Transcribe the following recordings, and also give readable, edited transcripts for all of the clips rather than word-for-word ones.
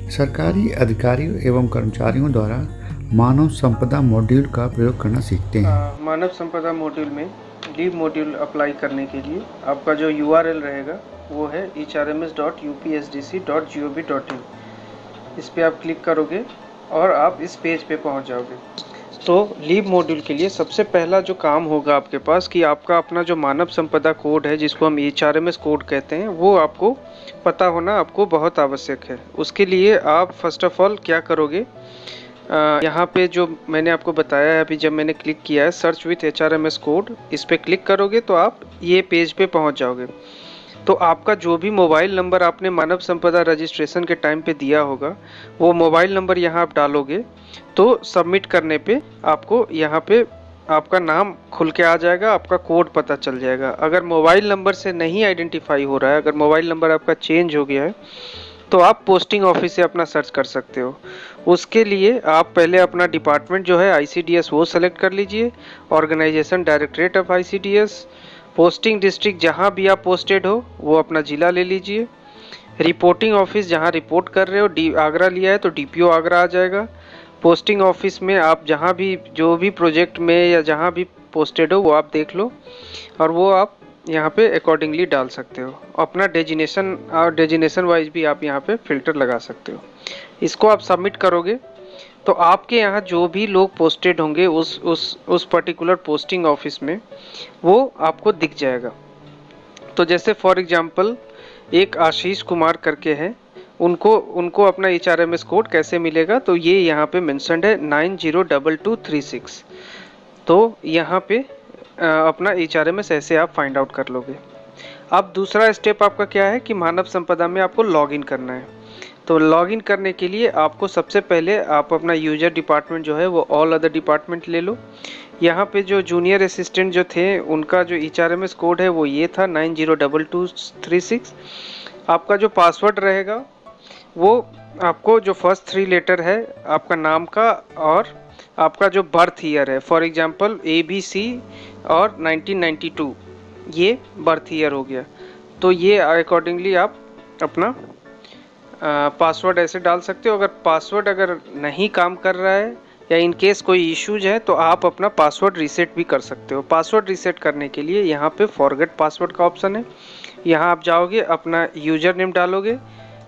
सरकारी अधिकारियों एवं कर्मचारियों द्वारा मानव संपदा मॉड्यूल का प्रयोग करना सीखते हैं। मानव संपदा मॉड्यूल में लीव मॉड्यूल अप्लाई करने के लिए आपका जो URL रहेगा वो है hrms.upsdc.gov.in। इस पर आप क्लिक करोगे और आप इस पेज पे पहुंच जाओगे। तो लीव मॉड्यूल के लिए सबसे पहला जो काम होगा आपके पास कि आपका अपना जो मानव संपदा कोड है, जिसको हम HRMS कोड कहते हैं, वो आपको पता होना आपको बहुत आवश्यक है। उसके लिए आप फर्स्ट ऑफ ऑल क्या करोगे, यहाँ पे जो मैंने आपको बताया है अभी, जब मैंने क्लिक किया है सर्च विथ HRMS कोड, इस पर क्लिक करोगे तो आप ये पेज पे पहुँच जाओगे। तो आपका जो भी मोबाइल नंबर आपने मानव संपदा रजिस्ट्रेशन के टाइम पे दिया होगा, वो मोबाइल नंबर यहाँ आप डालोगे तो सबमिट करने पे आपको यहाँ पे आपका नाम खुल के आ जाएगा, आपका कोड पता चल जाएगा। अगर मोबाइल नंबर से नहीं आइडेंटिफाई हो रहा है, अगर मोबाइल नंबर आपका चेंज हो गया है, तो आप पोस्टिंग ऑफिस से अपना सर्च कर सकते हो। उसके लिए आप पहले अपना डिपार्टमेंट जो है ICDS वो सेलेक्ट कर लीजिए, organization directorate of ICDS, posting district जहाँ भी आप पोस्टेड हो वो अपना ज़िला ले लीजिए, रिपोर्टिंग ऑफिस जहाँ रिपोर्ट कर रहे हो, आगरा लिया है तो DPO आगरा आ जाएगा। पोस्टिंग ऑफिस में आप जहाँ भी जो भी प्रोजेक्ट में या जहाँ भी पोस्टेड हो वो आप देख लो और वो आप यहाँ पे अकॉर्डिंगली डाल सकते हो। अपना डेजिनेशन और डेजिनेशन वाइज भी आप यहाँ पे फिल्टर लगा सकते हो। इसको आप सबमिट करोगे तो आपके यहाँ जो भी लोग पोस्टेड होंगे उस पर्टिकुलर पोस्टिंग ऑफिस में, वो आपको दिख जाएगा। तो जैसे फॉर एग्जांपल एक आशीष कुमार करके हैं, उनको अपना HRMS कोड कैसे मिलेगा, तो ये यहाँ पे मेंशन्ड है 902236। तो यहाँ पे अपना HRMS ऐसे आप फाइंड आउट कर लोगे। अब दूसरा स्टेप आपका क्या है कि मानव संपदा में आपको लॉगिन करना है। तो लॉगिन करने के लिए आपको सबसे पहले आप अपना यूजर डिपार्टमेंट जो है वो ऑल अदर डिपार्टमेंट ले लो। यहाँ पे जो जूनियर असिस्टेंट जो थे उनका जो HRMS कोड है वो ये था 902236। आपका जो पासवर्ड रहेगा वो आपको जो फर्स्ट 3 लेटर है आपका नाम का और आपका जो बर्थ ईयर है, फॉर एग्जांपल ABC और 1992, ये बर्थ ईयर हो गया। तो ये अकॉर्डिंगली आप अपना पासवर्ड ऐसे डाल सकते हो। अगर पासवर्ड अगर नहीं काम कर रहा है या इन केस कोई इश्यूज है तो आप अपना पासवर्ड रीसेट भी कर सकते हो। पासवर्ड रीसेट करने के लिए यहाँ पे फॉरगेट पासवर्ड का ऑप्शन है, यहाँ आप जाओगे, अपना यूजर नेम डालोगे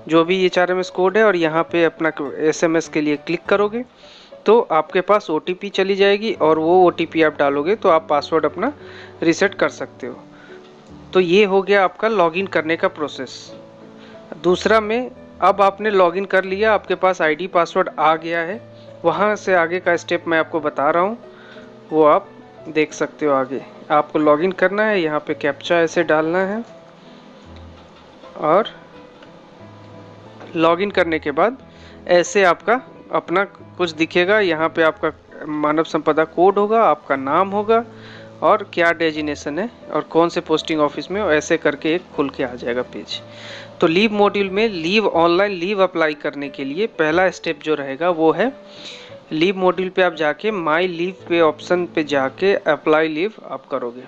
जो भी HRMS कोड है और यहाँ पे अपना SMS के लिए क्लिक करोगे तो आपके पास OTP चली जाएगी और वो OTP आप डालोगे तो आप पासवर्ड अपना रीसेट कर सकते हो। तो ये हो गया आपका लॉगिन करने का प्रोसेस। दूसरा में अब आपने लॉगिन कर लिया, आपके पास ID पासवर्ड आ गया है, वहाँ से आगे का स्टेप मैं आपको बता रहा हूँ, वो आप देख सकते हो। आगे आपको लॉगिन करना है, यहाँ पे कैप्चा ऐसे डालना है और लॉगिन करने के बाद ऐसे आपका अपना कुछ दिखेगा। यहाँ पे आपका मानव संपदा कोड होगा, आपका नाम होगा और क्या डेजिनेशन है और कौन से पोस्टिंग ऑफिस में, ऐसे करके एक खुल के आ जाएगा पेज। तो लीव मॉड्यूल में लीव ऑनलाइन लीव अप्लाई करने के लिए पहला स्टेप जो रहेगा वो है, लीव मॉड्यूल पे आप जाके माई लीव पे ऑप्शन पे जाके अप्लाई लीव आप करोगे।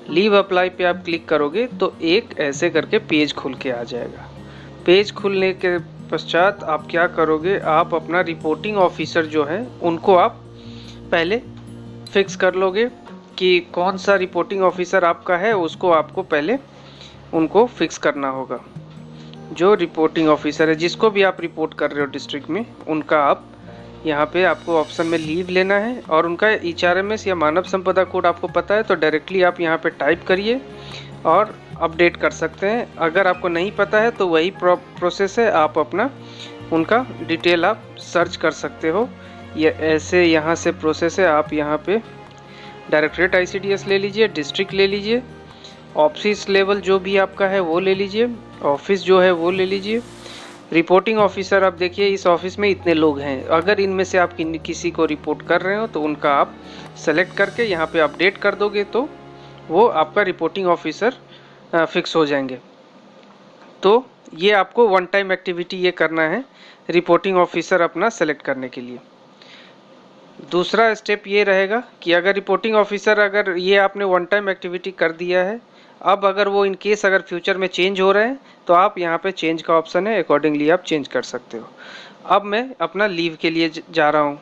लीव अप्लाई पे आप क्लिक करोगे तो एक ऐसे करके पेज खुल के आ जाएगा। पेज खुलने के पश्चात आप क्या करोगे, आप अपना रिपोर्टिंग ऑफिसर जो है उनको आप पहले फिक्स कर लोगे कि कौन सा रिपोर्टिंग ऑफिसर आपका है, उसको आपको पहले उनको फिक्स करना होगा। जो रिपोर्टिंग ऑफिसर है जिसको भी आप रिपोर्ट कर रहे हो डिस्ट्रिक्ट में, उनका आप यहाँ पे आपको ऑप्शन में लीव लेना है और उनका HRMS या मानव संपदा कोड आपको पता है तो डायरेक्टली आप यहाँ पे टाइप करिए और अपडेट कर सकते हैं। अगर आपको नहीं पता है तो वही प्रोसेस है, आप अपना उनका डिटेल आप सर्च कर सकते हो। ये ऐसे यहाँ से प्रोसेस है, आप यहाँ पे डायरेक्टरेट ICDS ले लीजिए, डिस्ट्रिक्ट ले लीजिए, ऑफिस लेवल जो भी आपका है वो ले लीजिए, ऑफिस जो है वो ले लीजिए। रिपोर्टिंग ऑफिसर आप देखिए इस ऑफिस में इतने लोग हैं, अगर इनमें से आप किसी को रिपोर्ट कर रहे हो तो उनका आप सेलेक्ट करके यहाँ पे अपडेट कर दोगे तो वो आपका रिपोर्टिंग ऑफिसर फिक्स हो जाएंगे। तो ये आपको वन टाइम एक्टिविटी ये करना है रिपोर्टिंग ऑफिसर अपना सेलेक्ट करने के लिए। दूसरा स्टेप ये रहेगा कि अगर रिपोर्टिंग ऑफिसर, अगर ये आपने वन टाइम एक्टिविटी कर दिया है, अब अगर वो इन केस अगर फ्यूचर में चेंज हो रहे हैं तो आप यहाँ पे चेंज का ऑप्शन है, अकॉर्डिंगली आप चेंज कर सकते हो। अब मैं अपना लीव के लिए जा रहा हूँ,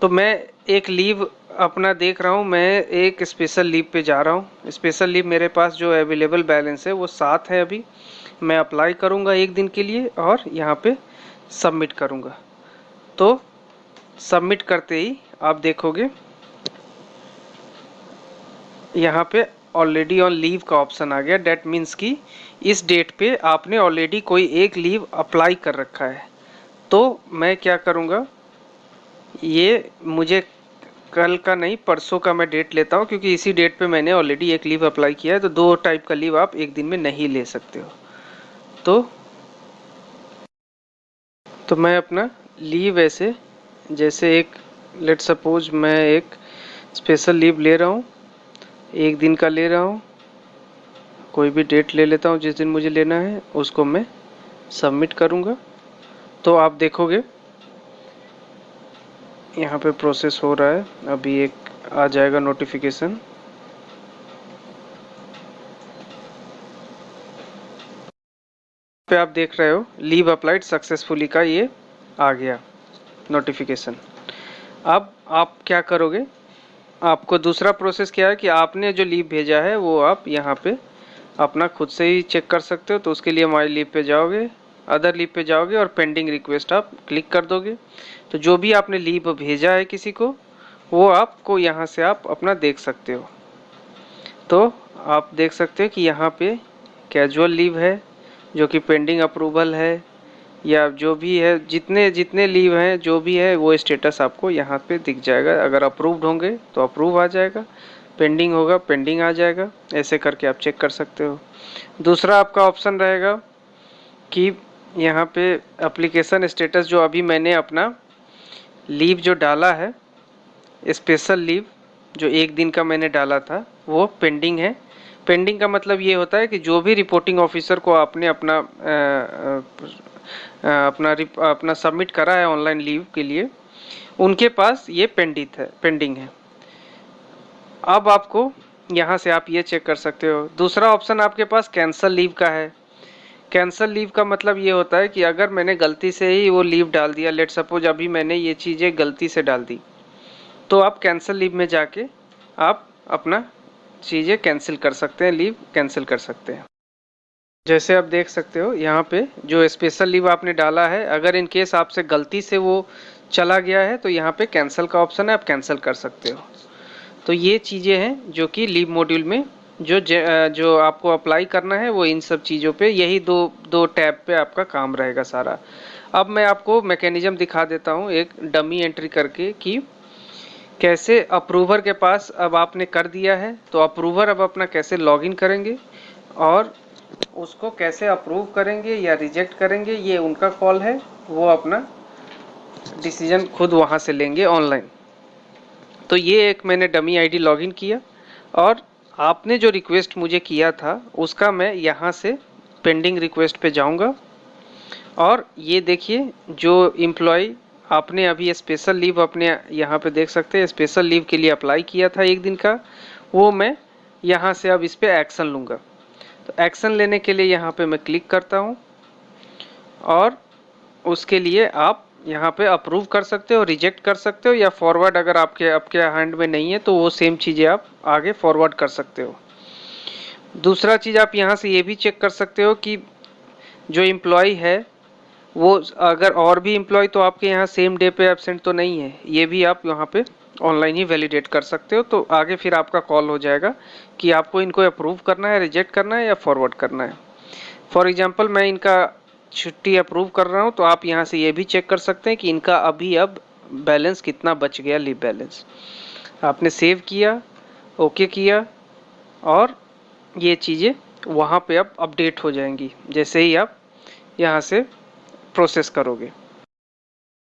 तो मैं एक लीव अपना देख रहा हूँ, मैं एक स्पेशल लीव पे जा रहा हूँ। स्पेशल लीव मेरे पास जो अवेलेबल बैलेंस है वो 7 है अभी। मैं अप्लाई करूँगा एक दिन के लिए और यहाँ पे सबमिट करूँगा। तो सबमिट करते ही आप देखोगे यहाँ पे ऑलरेडी ऑन लीव का ऑप्शन आ गया। डेट मीन्स कि इस डेट पे आपने ऑलरेडी कोई एक लीव अप्लाई कर रखा है। तो मैं क्या करूँगा, ये मुझे कल का नहीं परसों का मैं डेट लेता हूँ, क्योंकि इसी डेट पे मैंने ऑलरेडी एक लीव अप्लाई किया है। तो 2 टाइप का लीव आप एक दिन में नहीं ले सकते हो। तो मैं अपना लीव ऐसे, जैसे एक लेट सपोज मैं एक स्पेशल लीव ले रहा हूँ, एक दिन का ले रहा हूँ, कोई भी डेट ले लेता हूँ जिस दिन मुझे लेना है, उसको मैं सबमिट करूँगा। तो आप देखोगे यहाँ पे प्रोसेस हो रहा है, अभी एक आ जाएगा नोटिफिकेशन। पे आप देख रहे हो लीव अप्लाइड सक्सेसफुली का ये आ गया नोटिफिकेशन। अब आप क्या करोगे, आपको दूसरा प्रोसेस क्या है कि आपने जो लीव भेजा है वो आप यहाँ पे अपना खुद से ही चेक कर सकते हो। तो उसके लिए माई लीव पे जाओगे, अदर लीव पे जाओगे और पेंडिंग रिक्वेस्ट आप क्लिक कर दोगे। तो जो भी आपने लीव भेजा है किसी को, वो आपको यहाँ से आप अपना देख सकते हो। तो आप देख सकते हो कि यहाँ पे कैजुअल लीव है जो कि पेंडिंग अप्रूवल है, या जो भी है, जितने जितने लीव हैं जो भी है वो स्टेटस आपको यहाँ पे दिख जाएगा। अगर अप्रूव्ड होंगे तो अप्रूव आ जाएगा, पेंडिंग होगा पेंडिंग आ जाएगा। ऐसे करके आप चेक कर सकते हो। दूसरा आपका ऑप्शन रहेगा कि यहाँ पे एप्लीकेशन स्टेटस, जो अभी मैंने अपना लीव जो डाला है, स्पेशल लीव जो एक दिन का मैंने डाला था, वो पेंडिंग है। पेंडिंग का मतलब ये होता है कि जो भी रिपोर्टिंग ऑफिसर को आपने अपना सबमिट करा है ऑनलाइन लीव के लिए, उनके पास ये पेंडिंग है। अब आपको यहाँ से आप ये चेक कर सकते हो। दूसरा ऑप्शन आपके पास कैंसल लीव का है। कैंसल लीव का मतलब ये होता है कि अगर मैंने गलती से ही वो लीव डाल दिया, लेट सपोज अभी मैंने ये चीज़ें गलती से डाल दी, तो आप कैंसिल लीव में जाके आप अपना चीज़ें कैंसिल कर सकते हैं, लीव कैंसिल कर सकते हैं। जैसे आप देख सकते हो यहाँ पे जो स्पेशल लीव आपने डाला है, अगर इन केस आपसे गलती से वो चला गया है तो यहाँ पे कैंसिल का ऑप्शन है, आप कैंसिल कर सकते हो। तो ये चीज़ें हैं जो कि लीव मॉड्यूल में जो आपको अप्लाई करना है, वो इन सब चीज़ों पे, यही दो टैब पे आपका काम रहेगा सारा। अब मैं आपको मैकेनिज्म दिखा देता हूँ एक डमी एंट्री करके, कि कैसे अप्रूवर के पास अब आपने कर दिया है, तो अप्रूवर अब अपना कैसे लॉगिन करेंगे और उसको कैसे अप्रूव करेंगे या रिजेक्ट करेंगे, ये उनका कॉल है। वो अपना डिसीजन खुद वहाँ से लेंगे ऑनलाइन। तो ये एक मैंने डमी आईडी लॉगिन किया, और आपने जो रिक्वेस्ट मुझे किया था उसका मैं यहाँ से पेंडिंग रिक्वेस्ट पे जाऊँगा। और ये देखिए जो एम्प्लॉय आपने अभी स्पेशल लीव अपने यहाँ पे देख सकते हैं, स्पेशल लीव के लिए अप्लाई किया था एक दिन का, वो मैं यहाँ से अब इस पर एक्शन लूँगा। तो एक्शन लेने के लिए यहाँ पे मैं क्लिक करता हूँ, और उसके लिए आप यहाँ पे अप्रूव कर सकते हो, रिजेक्ट कर सकते हो, या फॉरवर्ड, अगर आपके हैंड में नहीं है तो वो सेम चीज़ें आप आगे फॉरवर्ड कर सकते हो। दूसरा चीज़ आप यहाँ से ये भी चेक कर सकते हो कि जो एम्प्लॉय है वो, अगर और भी एम्प्लॉय तो आपके यहाँ सेम डे पे एब्सेंट तो नहीं है, ये भी आप यहाँ पे ऑनलाइन ही वैलिडेट कर सकते हो। तो आगे फिर आपका कॉल हो जाएगा कि आपको इनको अप्रूव करना है, रिजेक्ट करना है या फॉरवर्ड करना है। फॉर एग्जांपल मैं इनका छुट्टी अप्रूव कर रहा हूँ, तो आप यहाँ से ये भी चेक कर सकते हैं कि इनका अभी अब बैलेंस कितना बच गया, लीव बैलेंस। आपने सेव किया, ओके किया, और ये चीज़ें वहाँ पे अब अपडेट हो जाएंगी जैसे ही आप यहाँ से प्रोसेस करोगे।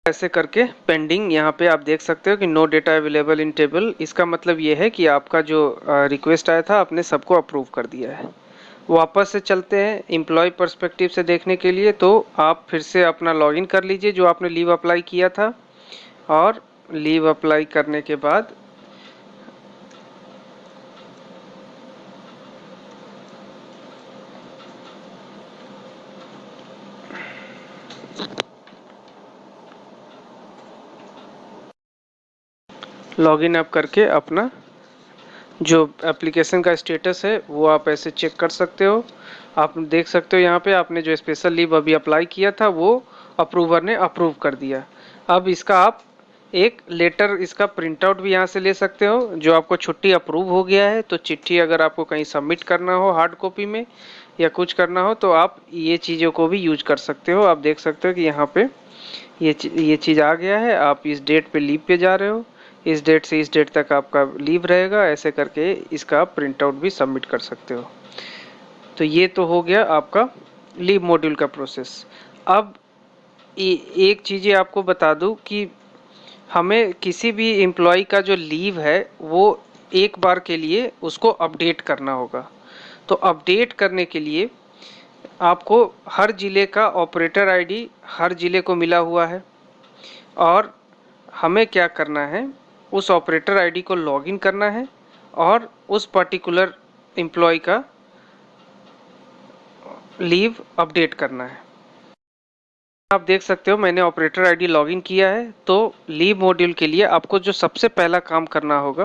ऐसे करके पेंडिंग यहाँ पे आप देख सकते हो कि no data available in table. इसका मतलब ये है कि आपका जो रिक्वेस्ट आया था आपने सबको अप्रूव कर दिया है। वापस से चलते हैं एम्प्लॉय पर्सपेक्टिव से देखने के लिए, तो आप फिर से अपना लॉगिन कर लीजिए जो आपने लीव अप्लाई किया था, और लीव अप्लाई करने के बाद लॉगिन आप करके अपना जो एप्लीकेशन का स्टेटस है वो आप ऐसे चेक कर सकते हो। आप देख सकते हो यहाँ पे आपने जो स्पेशल लीव अभी अप्लाई किया था वो अप्रूवर ने अप्रूव कर दिया। अब इसका आप एक लेटर इसका प्रिंट आउट भी यहाँ से ले सकते हो, जो आपको छुट्टी अप्रूव हो गया है। तो चिट्ठी अगर आपको कहीं सबमिट करना हो हार्ड कॉपी में या कुछ करना हो तो आप ये चीज़ों को भी यूज कर सकते हो। आप देख सकते हो कि यहाँ पे ये चीज़ आ गया है। आप इस डेट पे लीव पे जा रहे हो, इस डेट से इस डेट तक आपका लीव रहेगा, ऐसे करके इसका आप प्रिंट आउट भी सबमिट कर सकते हो। तो ये तो हो गया आपका लीव मॉड्यूल का प्रोसेस। अब एक चीज़ आपको बता दूं कि हमें किसी भी एम्प्लॉय का जो लीव है वो एक बार के लिए उसको अपडेट करना होगा। तो अपडेट करने के लिए आपको हर ज़िले का ऑपरेटर आईडी हर ज़िले को मिला हुआ है, और हमें क्या करना है, उस ऑपरेटर आईडी को लॉगिन करना है और उस पर्टिकुलर एम्प्लॉय का लीव अपडेट करना है। आप देख सकते हो मैंने ऑपरेटर आईडी लॉगिन किया है। तो लीव मॉड्यूल के लिए आपको जो सबसे पहला काम करना होगा,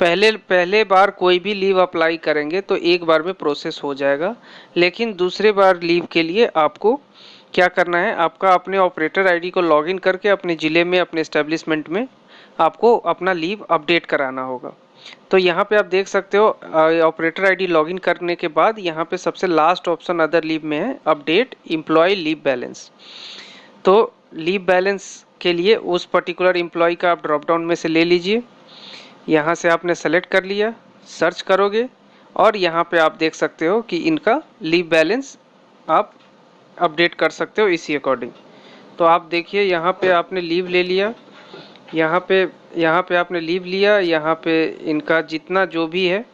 पहले बार कोई भी लीव अप्लाई करेंगे तो एक बार में प्रोसेस हो जाएगा, लेकिन दूसरे बार लीव के लिए आपको क्या करना है, आपका अपने ऑपरेटर आईडी को लॉगिन करके अपने ज़िले में अपने एस्टेब्लिशमेंट में आपको अपना लीव अपडेट कराना होगा। तो यहाँ पे आप देख सकते हो ऑपरेटर आईडी लॉगिन करने के बाद यहाँ पे सबसे लास्ट ऑप्शन अदर लीव में है अपडेट एम्प्लॉय लीव बैलेंस। तो लीव बैलेंस के लिए उस पर्टिकुलर एम्प्लॉय का आप ड्रॉप डाउन में से ले लीजिए। यहाँ से आपने सेलेक्ट कर लिया, सर्च करोगे और यहाँ पे आप देख सकते हो कि इनका लीव बैलेंस आप अपडेट कर सकते हो इसी अकॉर्डिंग। तो आप देखिए यहाँ पे आपने लीव ले लिया, यहाँ पे आपने लीव लिया, यहाँ पे इनका जितना जो भी है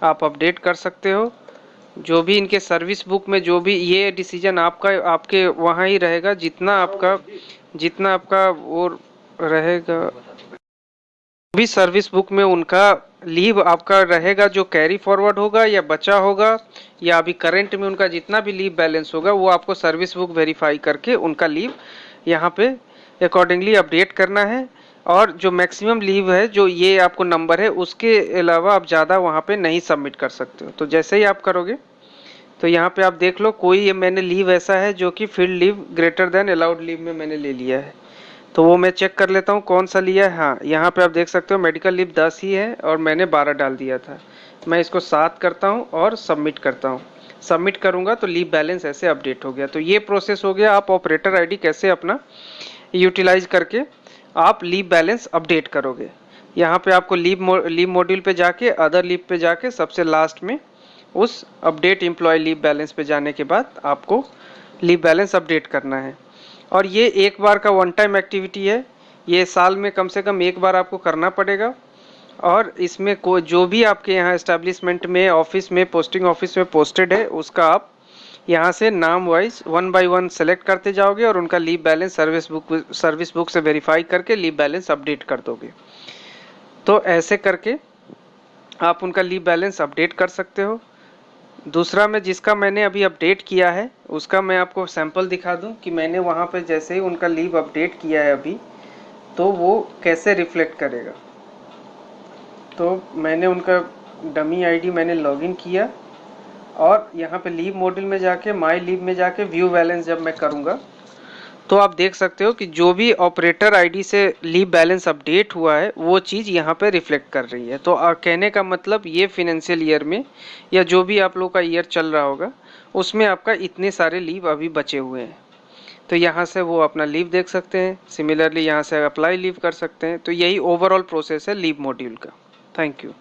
आप अपडेट कर सकते हो। जो भी इनके सर्विस बुक में जो भी, ये डिसीजन आपके वहाँ ही रहेगा, जितना आपका वो रहेगा भी सर्विस बुक में उनका लीव आपका रहेगा, जो कैरी फॉरवर्ड होगा या बचा होगा या अभी करंट में उनका जितना भी लीव बैलेंस होगा वो आपको सर्विस बुक वेरीफाई करके उनका लीव यहाँ पे अकॉर्डिंगली अपडेट करना है। और जो मैक्सिमम लीव है जो ये आपको नंबर है उसके अलावा आप ज़्यादा वहाँ पे नहीं सबमिट कर सकते हो। तो जैसे ही आप करोगे तो यहाँ पे आप देख लो कोई मैंने लीव ऐसा है जो कि field leave greater than allowed leave में मैंने ले लिया है, तो वो मैं चेक कर लेता हूँ कौन सा लिया है। हाँ, यहाँ पे आप देख सकते हो मेडिकल लीव 10 ही है और मैंने 12 डाल दिया था। मैं इसको 7 करता हूँ और सबमिट करता हूँ। सबमिट करूँगा तो लीव बैलेंस ऐसे अपडेट हो गया। तो ये प्रोसेस हो गया, आप ऑपरेटर आईडी कैसे अपना यूटिलाइज करके आप लीव बैलेंस अपडेट करोगे। यहाँ पे आपको लीव मॉड्यूल पे जाके अदर लीव पे जाके सबसे लास्ट में उस अपडेट एम्प्लॉय लीव बैलेंस पे जाने के बाद आपको लीव बैलेंस अपडेट करना है। और ये एक बार का वन टाइम एक्टिविटी है, ये साल में कम से कम एक बार आपको करना पड़ेगा। और इसमें जो भी आपके यहाँ एस्टेब्लिशमेंट में ऑफिस में पोस्टिंग ऑफिस में पोस्टेड है उसका आप यहाँ से नाम वाइज 1 बाय 1 सेलेक्ट करते जाओगे और उनका लीव बैलेंस सर्विस बुक से वेरीफाई करके लीव बैलेंस अपडेट कर दोगे। तो ऐसे करके आप उनका लीव बैलेंस अपडेट कर सकते हो। दूसरा में जिसका मैंने अभी अपडेट किया है उसका मैं आपको सैंपल दिखा दूं कि मैंने वहाँ पे जैसे ही उनका लीव अपडेट किया है अभी तो वो कैसे रिफ्लेक्ट करेगा। तो मैंने उनका डमी आईडी मैंने लॉगिन किया और यहाँ पे लीव मॉड्यूल में जाके माय लीव में जाके व्यू बैलेंस जब मैं करूँगा तो आप देख सकते हो कि जो भी ऑपरेटर आईडी से लीव बैलेंस अपडेट हुआ है वो चीज़ यहाँ पे रिफ्लेक्ट कर रही है। तो कहने का मतलब ये फिनेंशियल ईयर में या जो भी आप लोग का ईयर चल रहा होगा उसमें आपका इतने सारे लीव अभी बचे हुए हैं। तो यहाँ से वो अपना लीव देख सकते हैं, सिमिलरली यहाँ से अप्लाई लीव कर सकते हैं। तो यही ओवरऑल प्रोसेस है लीव मॉड्यूल का। Thank you.